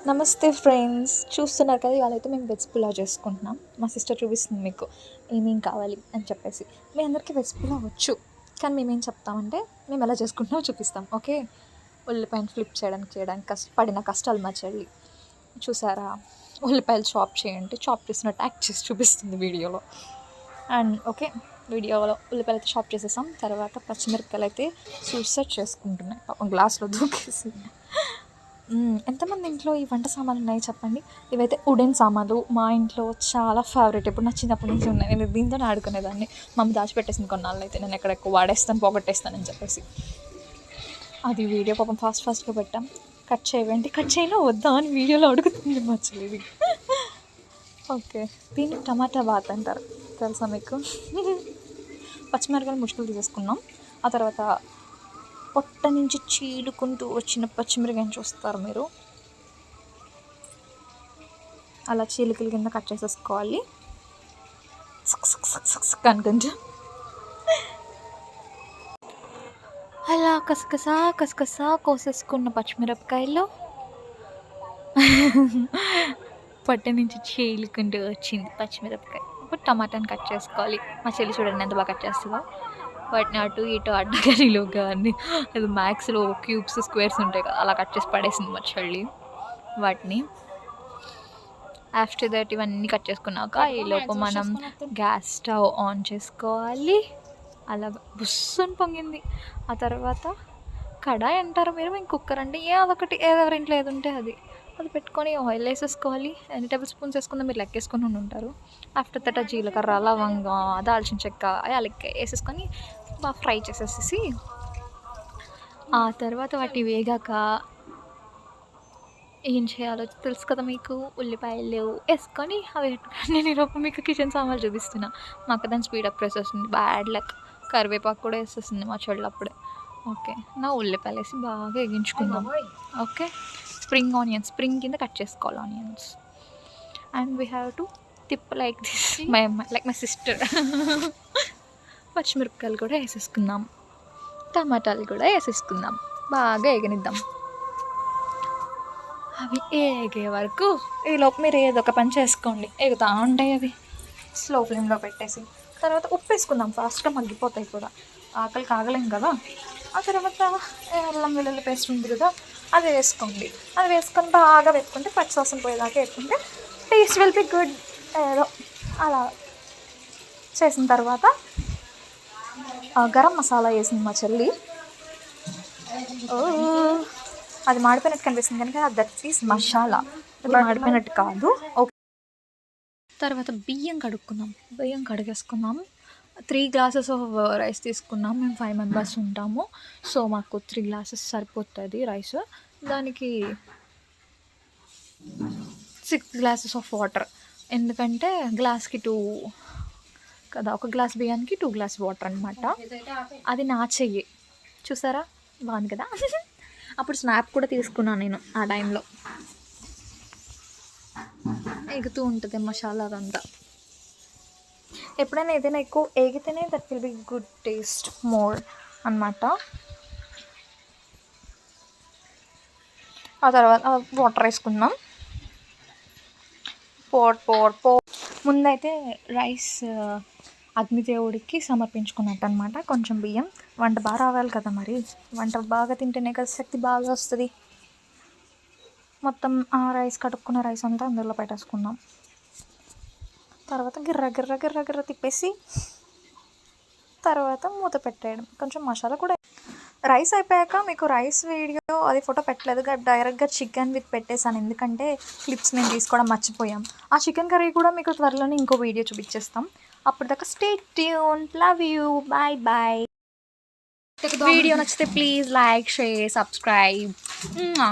నమస్తే ఫ్రెండ్స్, చూస్తున్నారు కదా. ఇవాళ అయితే మేము వెజ్ పులావ్ చేసుకుంటున్నాం. మా సిస్టర్ చూపిస్తుంది మీకు ఏమేం కావాలి అని చెప్పేసి. మీ అందరికీ వెజ్ పులావ్ వచ్చు, కానీ మేమేం చెప్తామంటే మేము ఎలా చేసుకుంటున్నామో చూపిస్తాం. ఓకే, ఉల్లిపాయను ఫ్లిప్ చేయడానికి పడిన కష్టాలు మా చెల్లి చూసారా. ఉల్లిపాయలు చాప్ చేయండి, చాప్ చేసినట్టు యాక్ట్ చేసి చూపిస్తుంది వీడియోలో. అండ్ ఓకే, వీడియోలో ఉల్లిపాయలు అయితే చాప్ చేసేసాం. తర్వాత పచ్చిమిరపకాయలు అయితే సూసైడ్ చేసుకుంటున్నాయి పాపం, గ్లాస్లో దూకేసి. ఎంతమంది ఇంట్లో ఈ వంట సామాన్లు ఉన్నాయి చెప్పండి. ఇవైతే వుడెన్ సామాన్లు, మా ఇంట్లో చాలా ఫేవరెట్. ఇప్పుడు నా చిన్నప్పటి నుంచి ఉన్నాయి. నేను దీంతో ఆడుకునేదాన్ని. మమ్మీ దాచిపెట్టేసింది కొన్నాళ్ళు. అయితే నేను ఎక్కడెక్కువ వాడేస్తాను, పోగొట్టేస్తానని చెప్పేసి. అది వీడియో పాపం ఫాస్ట్గా పెట్టాం. కట్ చేయలో వద్దా అని వీడియోలో అడుగుతుంది మా చెల్లి. ఓకే, దీన్ని టమాటా బాత్ అంటారు, తెలుసా మీకు? పచ్చిమిరపకాయలు ముష్కలు తీసేసుకున్నాం. ఆ తర్వాత పొట్ట నుంచి చీలుకుంటూ వచ్చిన పచ్చిమిరపకాయని చూస్తారు మీరు. అలా చీలికల కింద కట్ చేసేసుకోవాలి అనుకుంటా. అలా కసకసా కోసేసుకున్న పచ్చిమిరపకాయలు పొట్ట నుంచి చీలుకుంటూ వచ్చింది పచ్చిమిరపకాయ. ఇప్పుడు టమాటాని కట్ చేసుకోవాలి. మా చెల్లి చూడండి ఎంత బాగా కట్ చేస్తుందో. వాటిని అటు ఇటు అడ్డగలిలోగా అన్ని, అది మ్యాక్స్లో క్యూబ్స్ స్క్వేర్స్ ఉంటాయి కదా, అలా కట్ చేసి పడేసింది మా చెల్లి వాటిని. ఆఫ్టర్ దట్ ఇవన్నీ కట్ చేసుకున్నాక ఈలోపు మనం గ్యాస్ స్టవ్ ఆన్ చేసుకోవాలి. అలా బుస్సుని పొంగింది. ఆ తర్వాత కడాయి అంటారు మీరు, మేము కుక్కర్ అంటే అదొకటి, ఎవరింట్లో ఏది ఉంటే అది పెట్టుకొని ఆయిల్ వేసేసుకోవాలి. ఎన్ని టేబుల్ స్పూన్స్ వేసుకుందా మీరు లెక్కేసుకొని ఉంటారు. ఆఫ్టర్ దట్ జీలకర్ర, లవంగ, దాల్చిన చెక్క, యాలక్కాయ వేసేసుకొని బాగా ఫ్రై చేసేసి, ఆ తర్వాత వాటి వేగాక ఏం చేయాలో తెలుసు కదా మీకు. ఉల్లిపాయలు వేసుకొని అవి పెట్టుకొని, నేను ఈలోపు మీకు కిచెన్ సామాన్లు చూపిస్తున్నా. మా అక్క దాన్ని స్పీడప్ ప్రెస్ వస్తుంది, బ్యాడ్ లక్. కరివేపాకు కూడా వేసేస్తుంది మా చెల్లి అప్పుడే. ఓకే, నా ఉల్లిపాయలు వేసి బాగా వేగించుకుందాం. ఓకే, స్ప్రింగ్ కింద కట్ చేసుకోవాలి onions. And we have to tip like this, my sister. పచ్చిమిరపకాయలు కూడా వేసేసుకుందాం, టమాటాలు కూడా వేసేసుకుందాం, బాగా వేగనిద్దాం. అవి వేగే వరకు ఈలోపు మీరు ఏదో ఒక పని చేసుకోండి, ఎగుతూ ఉంటాయి అవి. స్లో ఫ్లేమ్లో పెట్టేసి తర్వాత ఉప్పు వేసుకుందాం, ఫాస్ట్గా మగ్గిపోతాయి కూడా, ఆకలికి ఆగలేం కదా. ఆ తర్వాత అల్లం వెల్లుల్లి పేస్ట్ ఉంది కదా, అది వేసుకోండి. అది వేసుకొని బాగా పెట్టుకుంటే పచ్చి వాసన పోయేదాకా పెట్టుకుంటే టేస్ట్ విల్ బి గుడ్. ఏదో అలా చేసిన తర్వాత గరం మసాలా వేసింది మా చెల్లి. అది మాడిపోయినట్టు కనిపిస్తుంది కనుక దట్ ఈస్ మసాలా, అది మాడిపోయినట్టు కాదు. ఓకే, తర్వాత బియ్యం కడిగేసుకున్నాం. 3 glasses ఆఫ్ రైస్ తీసుకున్నాం. మేము 5 members ఉంటాము, సో మాకు 3 glasses సరిపోతుంది రైస్. దానికి 6 glasses ఆఫ్ వాటర్, ఎందుకంటే గ్లాస్కి 2 కదా, ఒక గ్లాస్ బియ్యానికి 2 glass వాటర్ అనమాట. అది నా చెయ్యి చూసారా, బాగుంది కదా. అప్పుడు స్నాప్ కూడా తీసుకున్నాను నేను ఆ టైంలో. ఎగుతూ ఉంటుంది మసాలా అదంతా. ఎప్పుడైనా ఏదైనా ఎక్కువ ఏగితేనే that will be good taste more అన్నమాట. ఆ తర్వాత వాటర్ వేసుకుందాం. ముందైతే రైస్ అగ్నిదేవుడికి సమర్పించుకున్నట్టు అనమాట. కొంచెం బియ్యం, వంట బాగా రావాలి కదా, మరి వంట బాగా తింటేనే కదా శక్తి బాగా వస్తుంది. మొత్తం ఆ రైస్, కడుక్కున్న రైస్ అంతా అందులో పెట్టేసుకుందాం. తర్వాత గిర్ర తిప్పేసి తర్వాత మూత పెట్టేయడం. కొంచెం మసాలా కూడా. రైస్ అయిపోయాక మీకు రైస్ వీడియో అది ఫోటో పెట్టలేదు, డైరెక్ట్గా చికెన్ విత్ పెట్టేశాను, ఎందుకంటే క్లిప్స్ మేము తీసుకోవడం మర్చిపోయాం. ఆ చికెన్ కర్రీ కూడా మీకు త్వరలోనే ఇంకో వీడియో చూపించేస్తాం. అప్పటిదాకా stay tune, love you, bye. Video నచ్చితే ప్లీజ్ లైక్, షేర్, సబ్స్క్రైబ్.